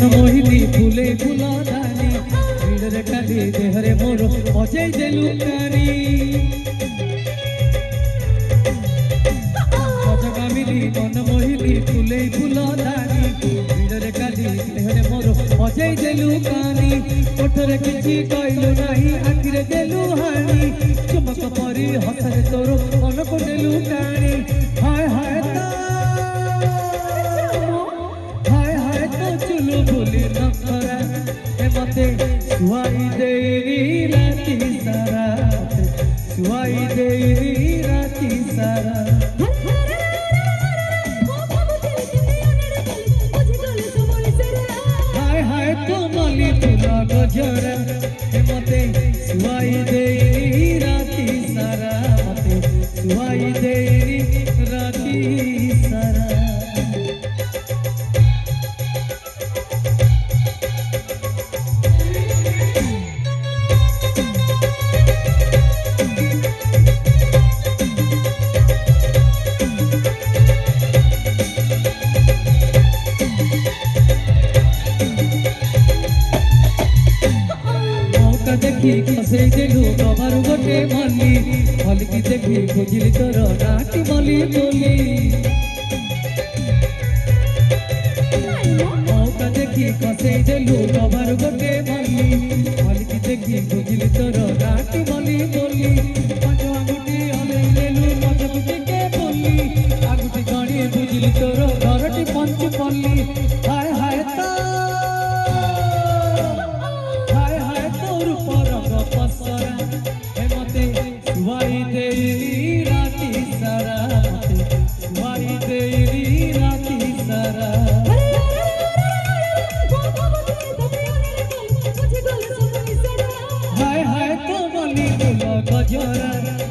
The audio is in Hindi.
मोहिनी फूले फूला दानी भिड़े काली देहरे मोर अजय देलु कानी सजगामिनी मन मोहिनी फूले फूला दानी भिड़े काली देहरे मोर अजय देलु कानी कोठरे किछि कहलु नाही आखिरे देलु हानी चमक परी हसरे तोर मन को देलु कानी हाय हाय भूली नखरा मते सुहाई देरी राती सारा सुहाई देरी राती सारा हाय हाय तो माली फूला गजरा मते सुहाई देरी राती सारा मते सुहाई देरी राती सारा देखी खसे देलु कबार गोटे मल्ली हलकी देखी बुझिली तोर नाटी मल्ली बोली मौका देखी खसे देलु कबार गोटे मल्ली हलकी देखी बुझिली तोर नाटी मल्ली बोली पांच आंगुठी हले लेलु मजबूती के बोली आंगुठी गणी बुझिली तोर घरटी पंच पल्ली हाय हाय सुहाई देरी राती सारा सुहाई देरी राती सारा हाय हाय तो मली फूल गजरा